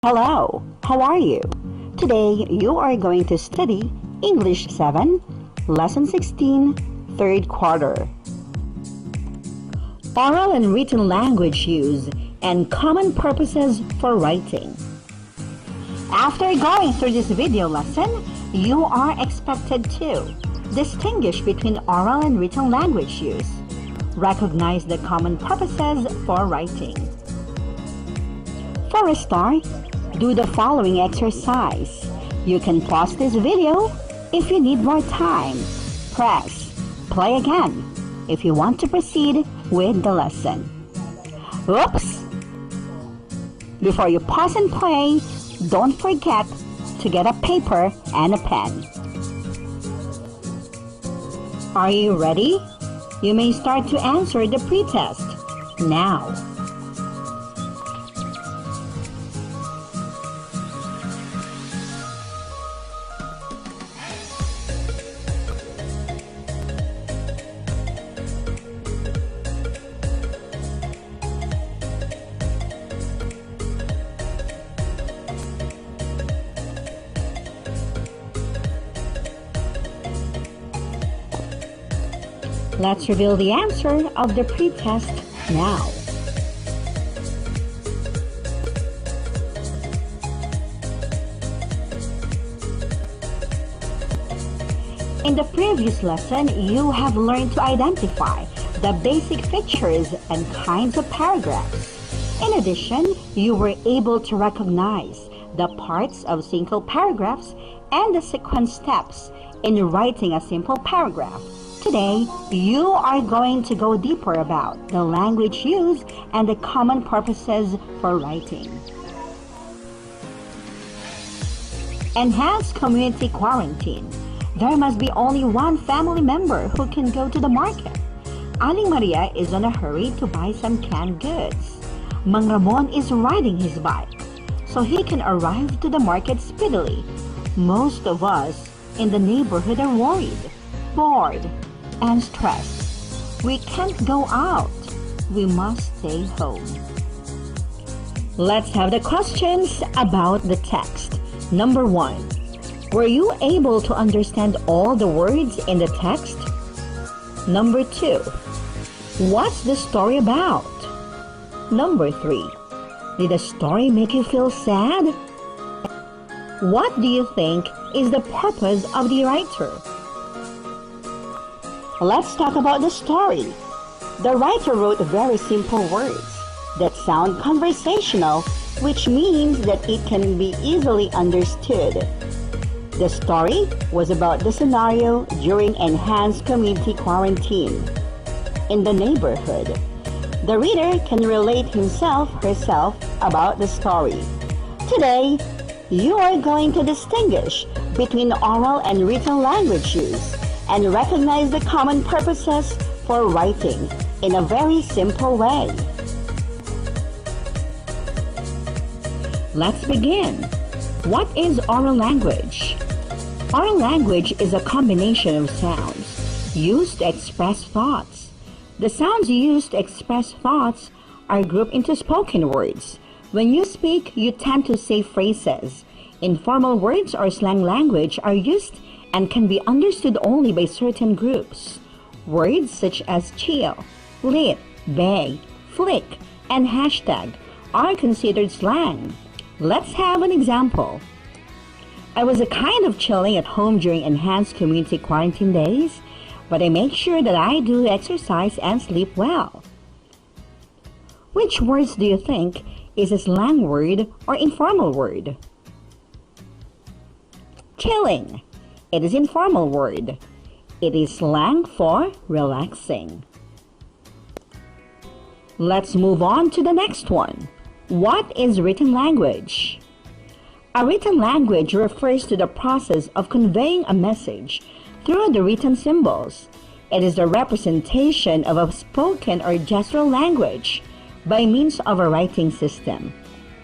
Hello, how are you? Today you are going to study English 7, Lesson 16, third quarter. Oral and written language use and common purposes for writing. After going through this video lesson, you are expected to distinguish between oral and written language use, recognize the common purposes for writing. For a start, do the following exercise. You can pause this video if you need more time. Press play again if you want to proceed with the lesson. Oops! Before you pause and play, don't forget to get a paper and a pen. Are you ready? You may start to answer the pretest now. Let's reveal the answer of the pretest now. In the previous lesson, you have learned to identify the basic features and kinds of paragraphs. In addition, you were able to recognize the parts of single paragraphs and the sequence steps in writing a simple paragraph. Today, you are going to go deeper about the language used and the common purposes for writing. Enhanced community quarantine. There must be only one family member who can go to the market. Aling Maria is in a hurry to buy some canned goods. Mang Ramon is riding his bike, so he can arrive to the market speedily. Most of us in the neighborhood are worried, bored, and stressed. We can't go out. We must stay home. Let's have the questions about the text. Number 1. Were you able to understand all the words in the text? Number 2. What's the story about? Number 3. Did the story make you feel sad? What do you think is the purpose of the writer? Let's talk about the story. The writer wrote very simple words that sound conversational, which means that it can be easily understood. The story was about the scenario during enhanced community quarantine in the neighborhood. The reader can relate herself about the story. Today, you are going to distinguish between oral and written language use and recognize the common purposes for writing in a very simple way. Let's begin. What is oral language? Oral language is a combination of sounds used to express thoughts. The sounds used to express thoughts are grouped into spoken words. When you speak, you tend to say phrases. Informal words or slang language are used and can be understood only by certain groups. Words such as chill, lit, bay, flick, and hashtag are considered slang. Let's have an example. I was a kind of chilling at home during enhanced community quarantine days, but I make sure that I do exercise and sleep well. Which words do you think is a slang word or informal word? Chilling. It is informal word. It is slang for relaxing. Let's move on to the next one. What is written language? A written language refers to the process of conveying a message through the written symbols. It is the representation of a spoken or gestural language by means of a writing system.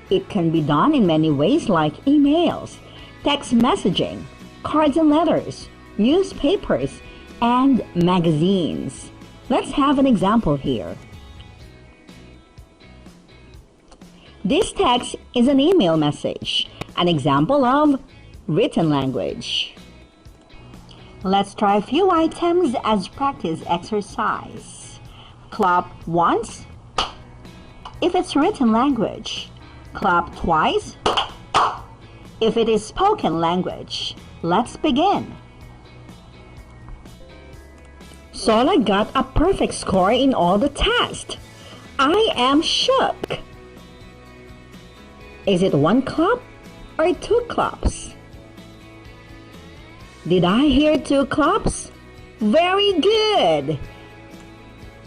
It can be done in many ways like emails, text messaging, cards and letters, newspapers, and magazines. Let's have an example here. This text is an email message, an example of written language. Let's try a few items as practice exercise. Clap once if it's written language. Clap twice if it is spoken language. Let's begin. Sola got a perfect score in all the tests. I am shook. Is it one clap or two claps? Did I hear two claps? Very good.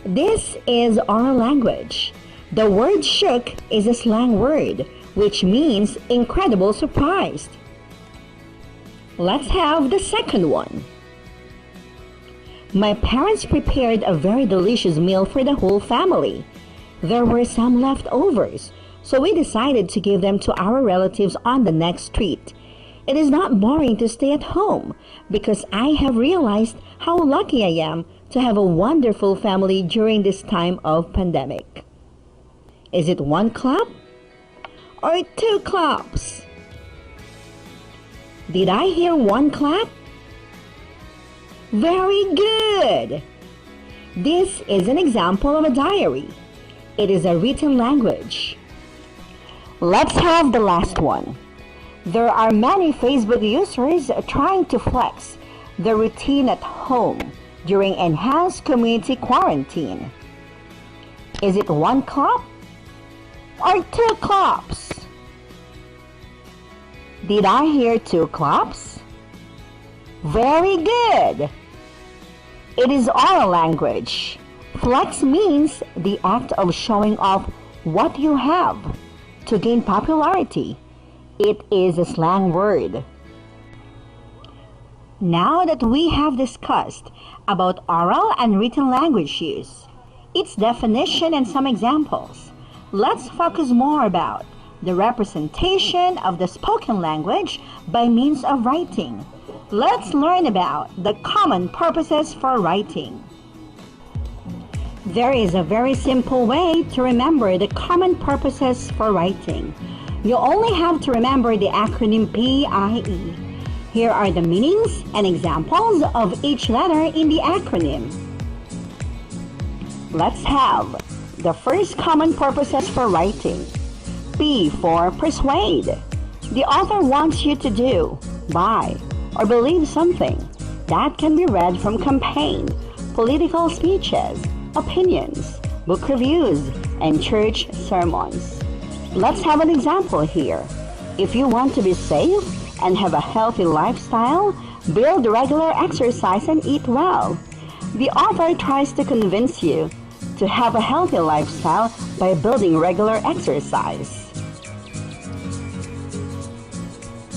This is oral language. The word shook is a slang word, which means incredible surprised. Let's have the second one. My parents prepared a very delicious meal for the whole family. There were some leftovers, so we decided to give them to our relatives on the next street. It is not boring to stay at home because I have realized how lucky I am to have a wonderful family during this time of pandemic. Is it one clap or two claps? Did I hear one clap? Very good! This is an example of a diary. It is a written language. Let's have the last one. There are many Facebook users trying to flex the routine at home during enhanced community quarantine. Is it one clap or two claps? Did I hear two claps? Very good! It is oral language. Flex means the act of showing off what you have to gain popularity. It is a slang word. Now that we have discussed about oral and written language use, its definition and some examples, let's focus more about the representation of the spoken language by means of writing. Let's learn about the common purposes for writing. There is a very simple way to remember the common purposes for writing. You only have to remember the acronym PIE. Here are the meanings and examples of each letter in the acronym. Let's have the first common purposes for writing. P for persuade. The author wants you to do, buy, or believe something. That can be read from campaign, political speeches, opinions, book reviews, and church sermons. Let's have an example here. If you want to be safe and have a healthy lifestyle, build regular exercise and eat well. The author tries to convince you to have a healthy lifestyle by building regular exercise.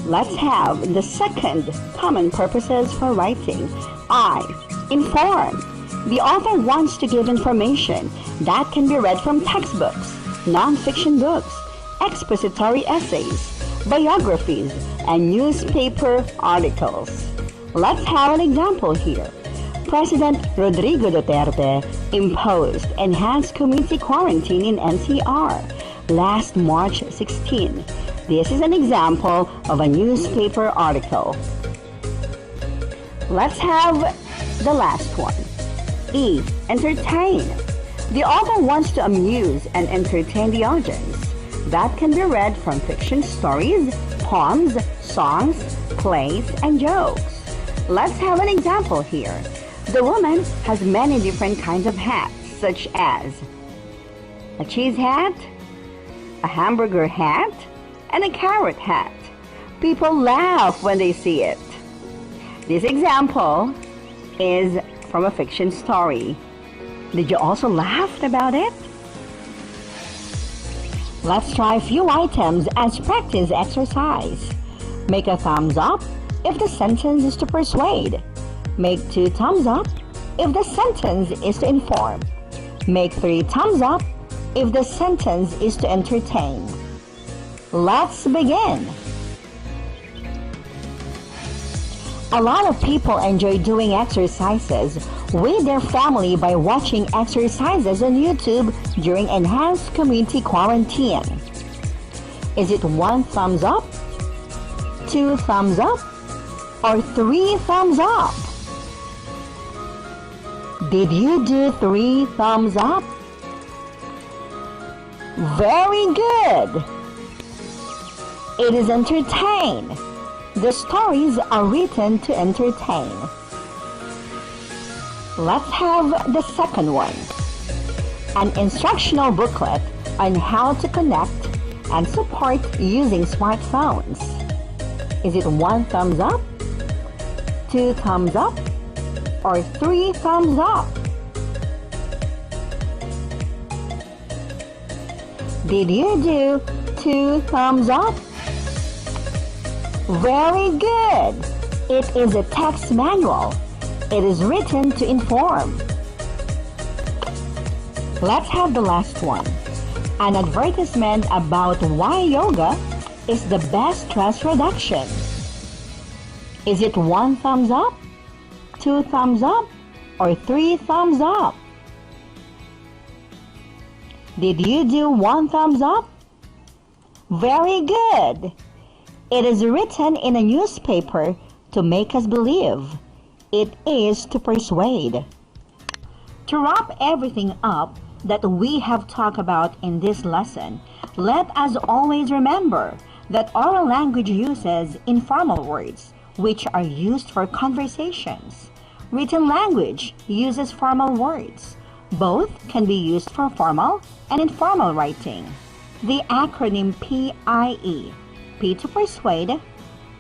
Let's have the second common purposes for writing. I, inform. The author wants to give information that can be read from textbooks, non-fiction books, expository essays, biographies, and newspaper articles. Let's have an example here. President Rodrigo Duterte imposed enhanced community quarantine in NCR last March 16. This is an example of a newspaper article. Let's have the last one. E, entertain. The author wants to amuse and entertain the audience. That can be read from fiction stories, poems, songs, plays, and jokes. Let's have an example here. The woman has many different kinds of hats, such as a cheese hat, a hamburger hat, and a carrot hat. People laugh when they see it. This example is from a fiction story. Did you also laugh about it? Let's try a few items as practice exercise. Make a thumbs up if the sentence is to persuade. Make 2 thumbs up if the sentence is to inform. Make 3 thumbs up if the sentence is to entertain. Let's begin. A lot of people enjoy doing exercises with their family by watching exercises on YouTube during enhanced community quarantine. Is it 1 thumbs up, 2 thumbs up, or 3 thumbs up? Did you do 3 thumbs up? Very good! It is entertain. The stories are written to entertain. Let's have the second one. An instructional booklet on how to connect and support using smartphones. Is it 1 thumbs up, 2 thumbs up, or 3 thumbs up? Did you do 2 thumbs up? Very good! It is a text manual. It is written to inform. Let's have the last one. An advertisement about why yoga is the best stress reduction. Is it 1 thumbs up, 2 thumbs up, or 3 thumbs up? Did you do 1 thumbs up? Very good! It is written in a newspaper to make us believe. It is to persuade. To wrap everything up that we have talked about in this lesson, let us always remember that oral language uses informal words, which are used for conversations. Written language uses formal words. Both can be used for formal and informal writing. The acronym PIE, P to persuade,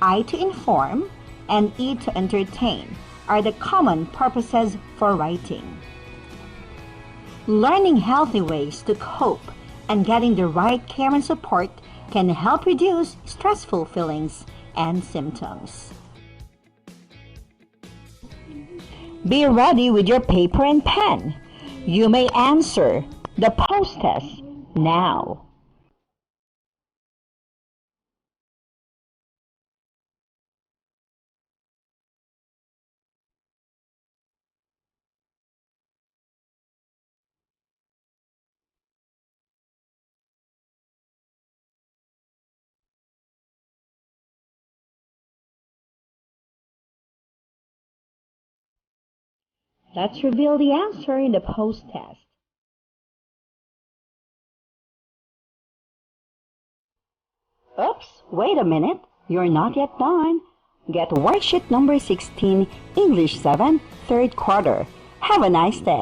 I to inform, and E to entertain, are the common purposes for writing. Learning healthy ways to cope and getting the right care and support can help reduce stressful feelings and symptoms. Be ready with your paper and pen. You may answer the post test now. Let's reveal the answer in the post test. Oops, wait a minute. You're not yet done. Get worksheet number 16, English 7, third quarter. Have a nice day.